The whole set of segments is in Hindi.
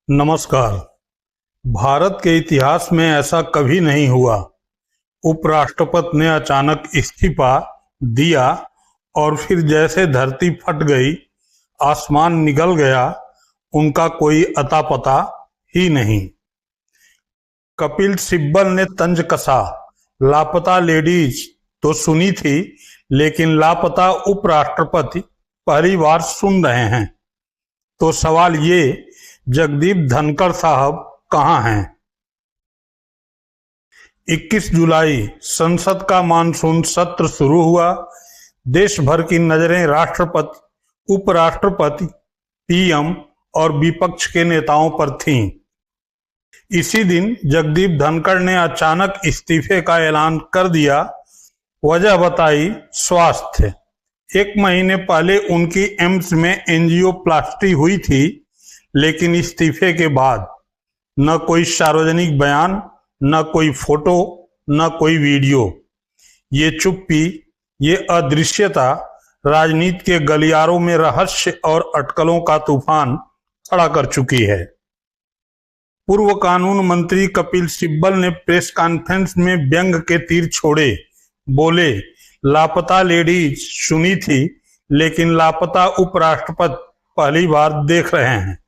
नमस्कार। भारत के इतिहास में ऐसा कभी नहीं हुआ। उपराष्ट्रपति ने अचानक इस्तीफा दिया और फिर जैसे धरती फट गई, आसमान निगल गया, उनका कोई अता पता ही नहीं। कपिल सिब्बल ने तंज कसा। लापता लेडीज तो सुनी थी, लेकिन लापता उपराष्ट्रपति पहली बार सुन रहे हैं। तो सवाल ये, जगदीप धनखड़ साहब कहां हैं? 21 जुलाई संसद का मानसून सत्र शुरू हुआ। देश भर की नजरें राष्ट्रपति, उपराष्ट्रपति, पीएम और विपक्ष के नेताओं पर थीं। इसी दिन जगदीप धनखड़ ने अचानक इस्तीफे का ऐलान कर दिया। वजह बताई, स्वास्थ्य। 1 महीने पहले उनकी एम्स में एंजियोप्लास्टी हुई थी, लेकिन इस्तीफे के बाद न कोई सार्वजनिक बयान, न कोई फोटो, न कोई वीडियो। ये चुप्पी, ये अदृश्यता राजनीति के गलियारों में रहस्य और अटकलों का तूफान खड़ा कर चुकी है। पूर्व कानून मंत्री कपिल सिब्बल ने प्रेस कॉन्फ्रेंस में व्यंग के तीर छोड़े। बोले, लापता लेडीज सुनी थी, लेकिन लापता उपराष्ट्रपति पहली बार देख रहे हैं।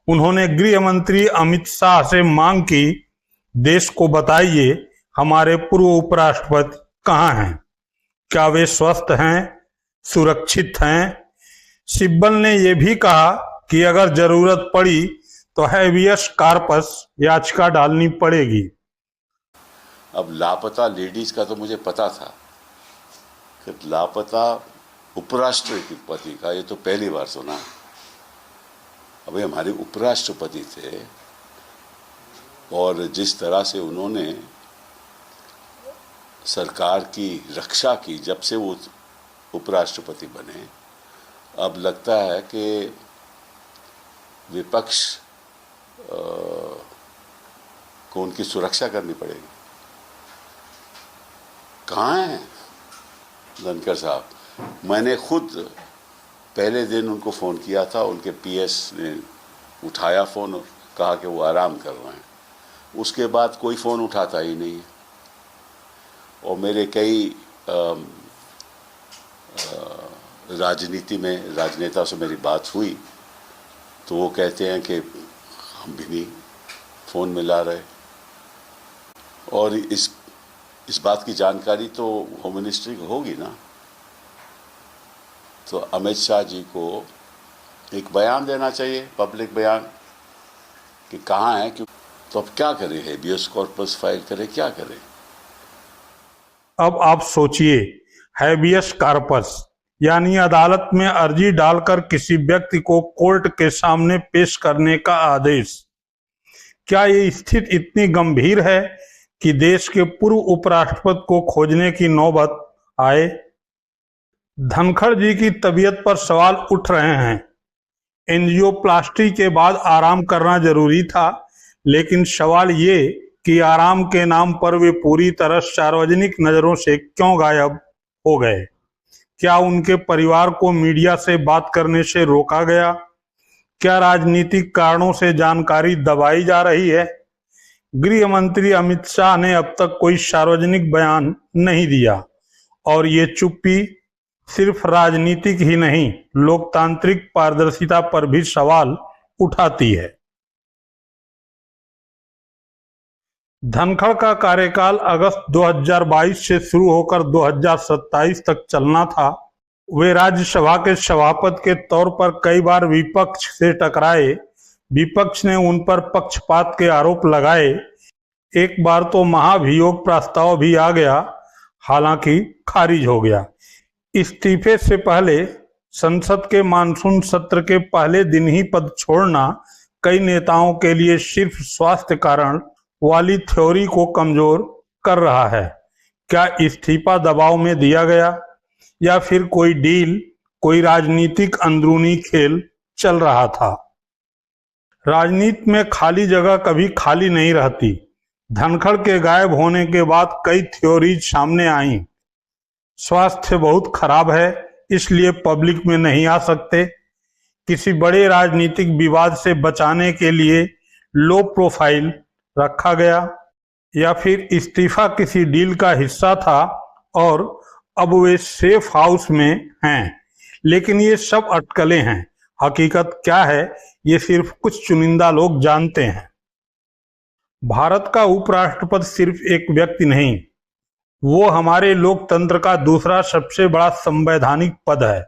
उन्होंने गृह मंत्री अमित शाह से मांग की, देश को बताइए हमारे पूर्व उपराष्ट्रपति कहां हैं, क्या वे स्वस्थ हैं, सुरक्षित हैं। सिब्बल ने यह भी कहा कि अगर जरूरत पड़ी तो हैबियस कार्पस याचिका डालनी पड़ेगी। अब लापता लेडीज का तो मुझे पता था, कि लापता उपराष्ट्रपति का ये तो पहली बार सुना। अभी हमारे उपराष्ट्रपति थे और जिस तरह से उन्होंने सरकार की रक्षा की जब से वो उपराष्ट्रपति बने, अब लगता है कि विपक्ष को उनकी सुरक्षा करनी पड़ेगी। कहाँ हैं धनखड़ साहब? मैंने खुद पहले दिन उनको फ़ोन किया था, उनके पीएस ने उठाया फ़ोन और कहा कि वो आराम कर रहे हैं। उसके बाद कोई फ़ोन उठाता ही नहीं है। और मेरे कई राजनीति में राजनेता से मेरी बात हुई तो वो कहते हैं कि हम भी नहीं फ़ोन मिला रहे। और इस बात की जानकारी तो होम मिनिस्ट्री को होगी ना। तो अमित शाह जी को एक बयान देना चाहिए, पब्लिक बयान, कि कहाँ है, क्यों। तो अब क्या करें, हेबियस कॉर्पस फाइल करें, क्या करें? अब आप सोचिए, हैबियस कॉर्पस यानी अदालत में अर्जी डालकर किसी व्यक्ति को कोर्ट के सामने पेश करने का आदेश। क्या ये स्थिति इतनी गंभीर है कि देश के पूर्व उपराष्ट्रपति को खोजने की नौबत आए? धनखड़ जी की तबीयत पर सवाल उठ रहे हैं। एंजियोप्लास्टी के बाद आराम करना जरूरी था, लेकिन सवाल ये कि आराम के नाम पर वे पूरी तरह सार्वजनिक नजरों से क्यों गायब हो गए? क्या उनके परिवार को मीडिया से बात करने से रोका गया? क्या राजनीतिक कारणों से जानकारी दबाई जा रही है? गृह मंत्री अमित शाह ने अब तक कोई सार्वजनिक बयान नहीं दिया, और ये चुप्पी सिर्फ राजनीतिक ही नहीं, लोकतांत्रिक पारदर्शिता पर भी सवाल उठाती है। धनखड़ का कार्यकाल अगस्त 2022 से शुरू होकर 2027 तक चलना था। वे राज्यसभा के सभापति के तौर पर कई बार विपक्ष से टकराए। विपक्ष ने उन पर पक्षपात के आरोप लगाए। एक बार तो महाभियोग प्रस्ताव भी आ गया, हालांकि खारिज हो गया। इस्तीफे से पहले संसद के मानसून सत्र के पहले दिन ही पद छोड़ना कई नेताओं के लिए सिर्फ स्वास्थ्य कारण वाली थ्योरी को कमजोर कर रहा है। क्या इस्तीफा दबाव में दिया गया, या फिर कोई डील, कोई राजनीतिक अंदरूनी खेल चल रहा था? राजनीति में खाली जगह कभी खाली नहीं रहती। धनखड़ के गायब होने के बाद कई थ्योरीज सामने आईं। स्वास्थ्य बहुत खराब है, इसलिए पब्लिक में नहीं आ सकते। किसी बड़े राजनीतिक विवाद से बचाने के लिए लो प्रोफाइल रखा गया, या फिर इस्तीफा किसी डील का हिस्सा था और अब वे सेफ हाउस में हैं। लेकिन ये सब अटकलें हैं। हकीकत क्या है ये सिर्फ कुछ चुनिंदा लोग जानते हैं। भारत का उपराष्ट्रपति सिर्फ एक व्यक्ति नहीं, वो हमारे लोकतंत्र का दूसरा सबसे बड़ा संवैधानिक पद है।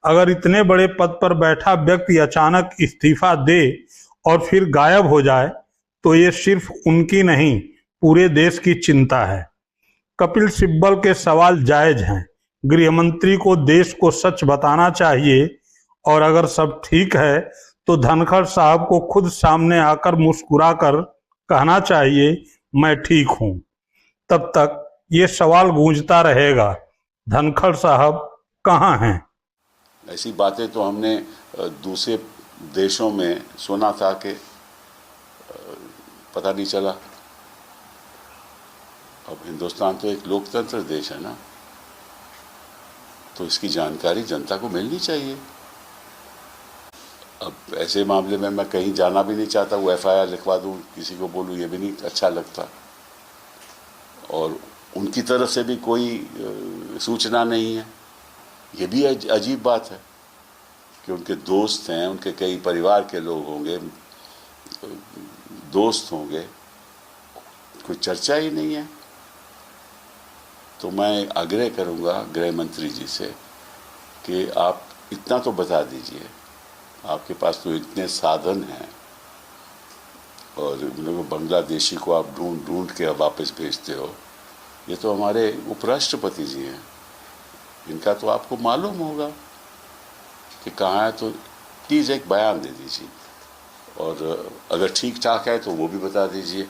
अगर इतने बड़े पद पर बैठा व्यक्ति अचानक इस्तीफा दे और फिर गायब हो जाए तो ये सिर्फ उनकी नहीं, पूरे देश की चिंता है। कपिल सिब्बल के सवाल जायज हैं। गृहमंत्री को देश को सच बताना चाहिए और अगर सब ठीक है तो धनखड़ साहब को खुद सामने आकर मुस्कुराकर कहना चाहिए मैं ठीक हूं। तब तक ये सवाल गूंजता रहेगा, धनखड़ साहब कहाँ हैं? ऐसी बातें तो हमने दूसरे देशों में सुना था कि पता नहीं चला। अब हिंदुस्तान तो एक लोकतंत्र देश है ना, तो इसकी जानकारी जनता को मिलनी चाहिए। अब ऐसे मामले में मैं कहीं जाना भी नहीं चाहता, वो FIR लिखवा दूँ, किसी को बोलूँ, ये भी नहीं अच्छा लगता। और उनकी तरफ से भी कोई सूचना नहीं है। ये भी अजीब बात है कि उनके दोस्त हैं, उनके कई परिवार के लोग होंगे, दोस्त होंगे, कोई चर्चा ही नहीं है। तो मैं आग्रह करूंगा गृह मंत्री जी से कि आप इतना तो बता दीजिए, आपके पास तो इतने साधन हैं और बांग्लादेशी को आप ढूंढ के वापस भेजते हो। ये तो हमारे उपराष्ट्रपति जी हैं, इनका तो आपको मालूम होगा कि कहाँ है, तो प्लीज़ एक बयान दे दीजिए और अगर ठीक ठाक है तो वो भी बता दीजिए।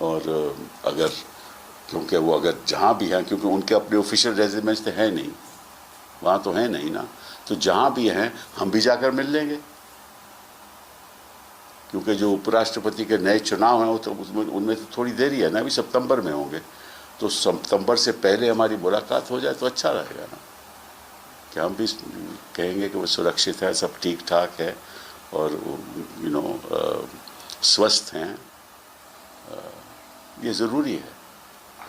और अगर क्योंकि वो अगर जहाँ भी हैं, क्योंकि उनके अपने ऑफिशियल रेजिडेंस तो है नहीं, वहाँ तो है नहीं ना, तो जहाँ भी हैं हम भी जाकर मिल लेंगे। क्योंकि जो उपराष्ट्रपति के नए चुनाव हैं वो तो उनमें तो थोड़ी देरी है ना, अभी सितंबर में होंगे, तो सितंबर से पहले हमारी मुलाकात हो जाए तो अच्छा रहेगा ना, कि हम भी कहेंगे कि वो सुरक्षित है, सब ठीक ठाक है और स्वस्थ हैं। ये ज़रूरी है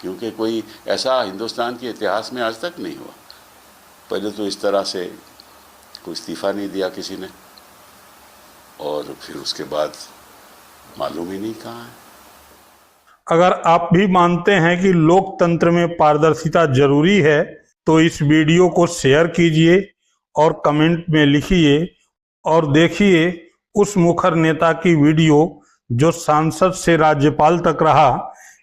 क्योंकि कोई ऐसा हिंदुस्तान के इतिहास में आज तक नहीं हुआ। पहले तो इस तरह से कोई इस्तीफ़ा नहीं दिया किसी ने और फिर उसके बाद मालूम ही नहीं कहाँ है। अगर आप भी मानते हैं कि लोकतंत्र में पारदर्शिता जरूरी है तो इस वीडियो को शेयर कीजिए और कमेंट में लिखिए और देखिए उस मुखर नेता की वीडियो जो सांसद से राज्यपाल तक रहा,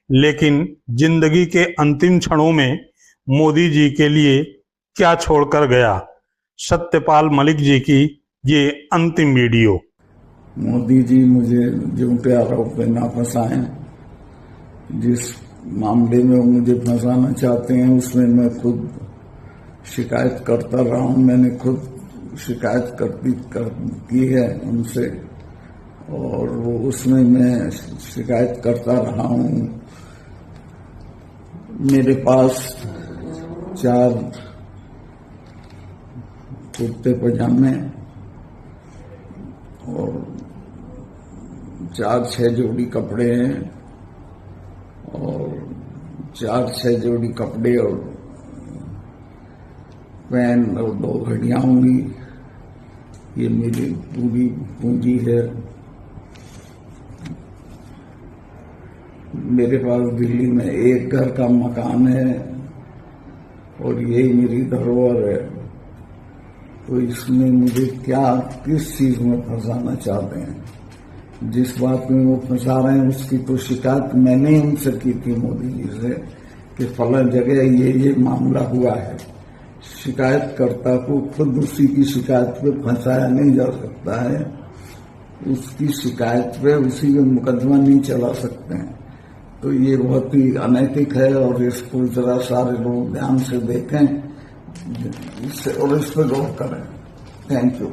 लेकिन जिंदगी के अंतिम क्षणों में मोदी जी के लिए क्या छोड़कर गया। सत्यपाल मलिक जी की ये अंतिम वीडियो। मोदी जी मुझे झूठे आरोप पे ना फंसाएं। जिस मामले में वो मुझे फंसाना चाहते हैं उसमें मैं खुद शिकायत करता रहा हूं। मैंने खुद शिकायत की है उनसे और वो उसमें मैं शिकायत करता रहा हूं। मेरे पास 4 कुर्ते पजामे और 4-6 जोड़ी कपड़े हैं और 4-6 जोड़ी कपड़े और पेन और 2 घड़ियां होंगी। ये मेरी पूरी पूंजी है। मेरे पास दिल्ली में एक घर का मकान है और यही मेरी धरोहर है। तो इसमें मुझे किस चीज में फंसाना चाहते हैं? जिस बात में वो फंसा रहे हैं उसकी तो शिकायत मैंने उनसे की थी मोदी जी से कि फलां जगह ये मामला हुआ है। शिकायतकर्ता को खुद उसी की शिकायत पे फंसाया नहीं जा सकता है। उसकी शिकायत पे उसी में मुकदमा नहीं चला सकते हैं। तो ये बहुत ही अनैतिक है और इसको जरा सारे लोग ध्यान से देखें और इस पर गौर करें। Thank you.